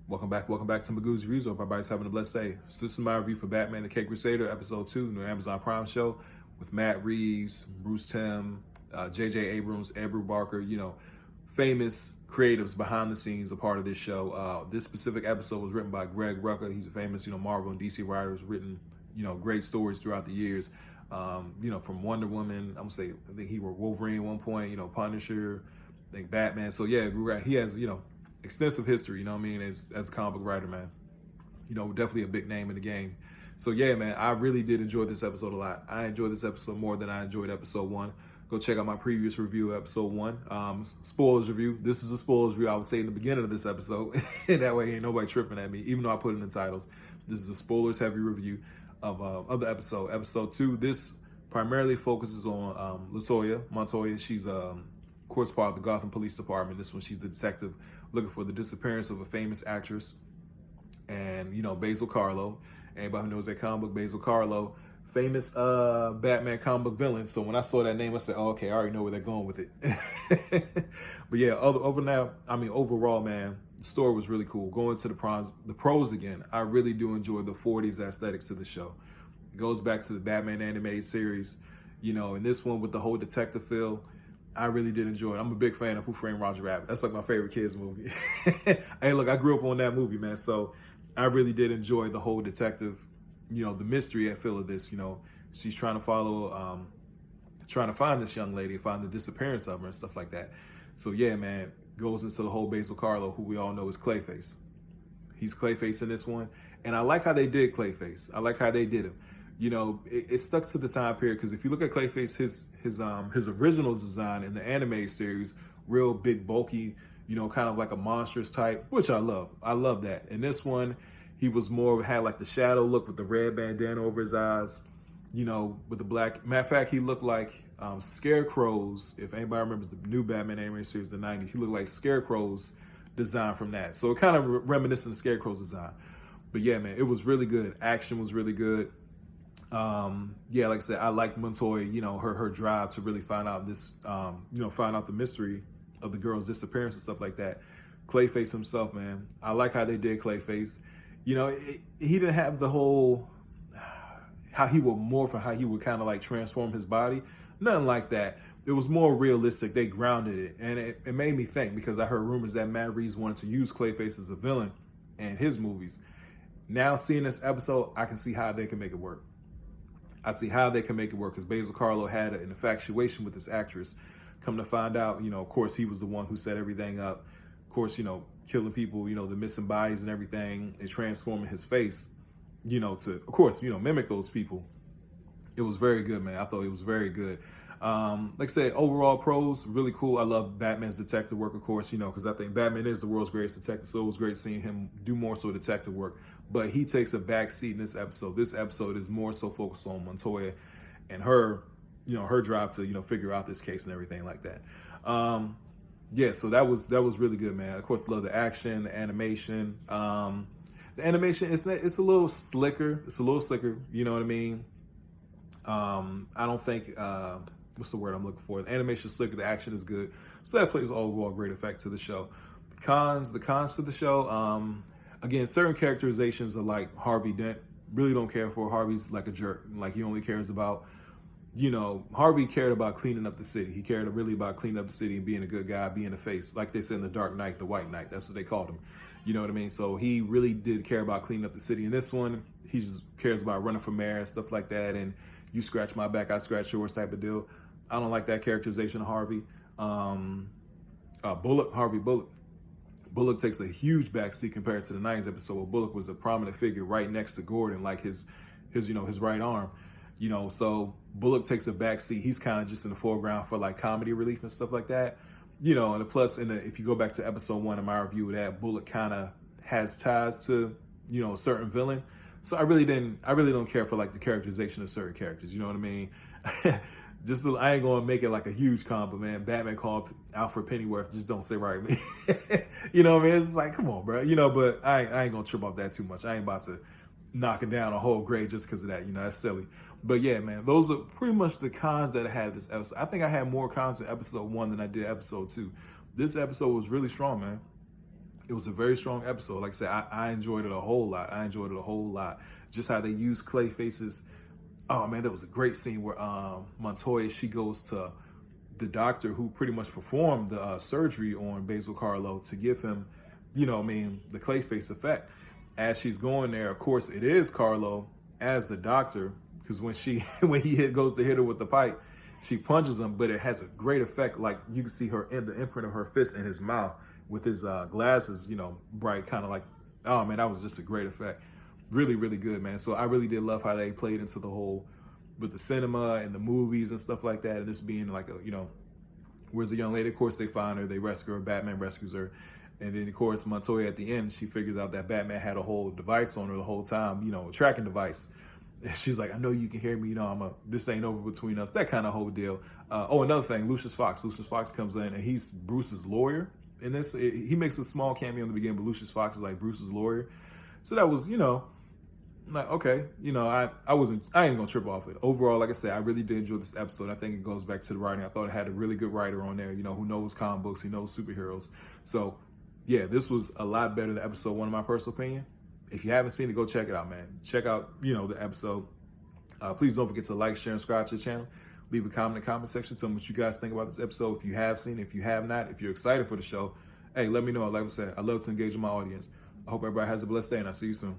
Welcome back to Magoo's Reviews. Hope everybody's having a blessed day. So this is my review for Batman the Crusader, episode 2, new Amazon Prime show with Matt Reeves, Bruce Timm, J.J. Abrams, Edward Barker, famous creatives behind the scenes a part of this show. This specific episode was written by Greg Rucka. He's a famous, Marvel and DC writer who's written, great stories throughout the years. From Wonder Woman, I think he wrote Wolverine at one point, Punisher, I think Batman. So yeah, he has, extensive history, as a comic book writer, man. Definitely a big name in the game. So yeah, man, I really did enjoy this episode a lot. I enjoyed this episode more than I enjoyed episode 1. Go check out my previous review of episode 1. Spoilers review. This is a spoilers review. I would say in the beginning of this episode. That way ain't nobody tripping at me, even though I put it in the titles. This is a spoilers heavy review of the episode. Episode 2, this primarily focuses on Latoya Montoya. She's of course part of the Gotham Police Department. This one, she's the detective looking for the disappearance of a famous actress. And, Basil Karlo. Anybody who knows that comic book, Basil Karlo, famous Batman comic book villain. So when I saw that name, I said, oh, okay, I already know where they're going with it. But yeah, overall, man, the story was really cool. Going to the pros again, I really do enjoy the 40s aesthetics to the show. It goes back to the Batman animated series, and this one with the whole detective feel. I really did enjoy it. I'm a big fan of Who Framed Roger Rabbit. That's like my favorite kids movie. Hey, look, I grew up on that movie, man. So I really did enjoy the whole detective, the mystery I feel of this. She's trying to trying to find this young lady, find the disappearance of her and stuff like that. So yeah, man, goes into the whole Basil Karlo, who we all know is Clayface. He's Clayface in this one. And I like how they did Clayface. I like how they did him. It stuck to the time period, because if you look at Clayface, his original design in the anime series, real big, bulky, kind of like a monstrous type, which I love. I love that. In this one, he was had like the shadow look with the red bandana over his eyes, with the black. Matter of fact, he looked like Scarecrow's. If anybody remembers the new Batman anime series, the 90s, he looked like Scarecrow's design from that. So it kind of reminiscent of Scarecrow's design. But yeah, man, it was really good. Action was really good. Yeah, like I said, I liked Montoya, her drive to really find out find out the mystery of the girl's disappearance and stuff like that. Clayface himself, man, I like how they did Clayface. He didn't have the whole, how he would morph and how he would kind of like transform his body. Nothing like that. It was more realistic. They grounded it. And it made me think, because I heard rumors that Matt Reeves wanted to use Clayface as a villain in his movies. Now seeing this episode, I can see how they can make it work. I see how they can make it work, because Basil Karlo had an infatuation with this actress. Come to find out, of course, he was the one who set everything up. Of course, killing people, the missing bodies and everything, and transforming his face, to, of course, mimic those people. It was very good, man. I thought it was very good. Like I said, overall pros, really cool. I love Batman's detective work, of course, because I think Batman is the world's greatest detective, so it was great seeing him do more so detective work. But he takes a back seat in this episode. This episode is more so focused on Montoya and her, her drive to, figure out this case and everything like that. Yeah, so that was really good, man. Of course, love the action, the animation. The animation, it's a little slicker. It's a little slicker, you know what I mean? I don't think, what's the word I'm looking for? The animation is slicker, the action is good. So that plays overall great effect to the show. The cons to the show, again, certain characterizations are like Harvey Dent. Really don't care for. Harvey's like a jerk. Like, he only cares about, Harvey cared about cleaning up the city. He cared really about cleaning up the city and being a good guy, being a face. Like they said in The Dark Knight, the White Knight. That's what they called him. You know what I mean? So he really did care about cleaning up the city. In this one, he just cares about running for mayor and stuff like that. And you scratch my back, I scratch yours type of deal. I don't like that characterization of Harvey. Harvey Bullock. Bullock takes a huge backseat compared to the 90s episode where Bullock was a prominent figure right next to Gordon, like his right arm. So Bullock takes a backseat. He's kind of just in the foreground for like comedy relief and stuff like that. And if you go back to episode 1 of my review of that, Bullock kind of has ties to, a certain villain. So I really don't care for like the characterization of certain characters. You know what I mean? I ain't gonna make it like a huge combo, man. Batman called Alfred Pennyworth, just don't say right, man. You know what I mean? It's like, come on, bro. But I ain't gonna trip off that too much. I ain't about to knock it down a whole grade just because of that. That's silly. But yeah, man, those are pretty much the cons that I had this episode. I think I had more cons in episode 1 than I did episode 2. This episode was really strong, man. It was a very strong episode. Like I said, I enjoyed it a whole lot. I enjoyed it a whole lot. Just how they used Clayface's. Oh man, there was a great scene where Montoya, she goes to the doctor who pretty much performed the surgery on Basil Carlo to give him, the Clayface effect. As she's going there, of course, it is Carlo as the doctor, because when he goes to hit her with the pipe, she punches him, but it has a great effect. Like you can see the imprint of her fist in his mouth with his glasses, bright, kind of like, oh man, that was just a great effect. Really, really good, man. So I really did love how they played into the whole with the cinema and the movies and stuff like that. And this being like where's the young lady? Of course, they find her, they rescue her, Batman rescues her. And then, of course, Montoya at the end, she figures out that Batman had a whole device on her the whole time, a tracking device. And she's like, I know you can hear me, this ain't over between us, that kind of whole deal. Another thing, Lucius Fox. Lucius Fox comes in and he's Bruce's lawyer. In this, he makes a small cameo in the beginning, but Lucius Fox is like Bruce's lawyer. So that was, like, okay, I ain't gonna trip off it. Overall, like I said, I really did enjoy this episode. I think it goes back to the writing. I thought it had a really good writer on there, who knows comic books, he knows superheroes. So yeah, this was a lot better than episode 1 in my personal opinion. If you haven't seen it, go check it out, man. Check out, the episode. Please don't forget to like, share, and subscribe to the channel. Leave a comment in the comment section. Tell me what you guys think about this episode. If you have seen it, if you have not, if you're excited for the show, hey, let me know. Like I said, I love to engage with my audience. I hope everybody has a blessed day, and I'll see you soon.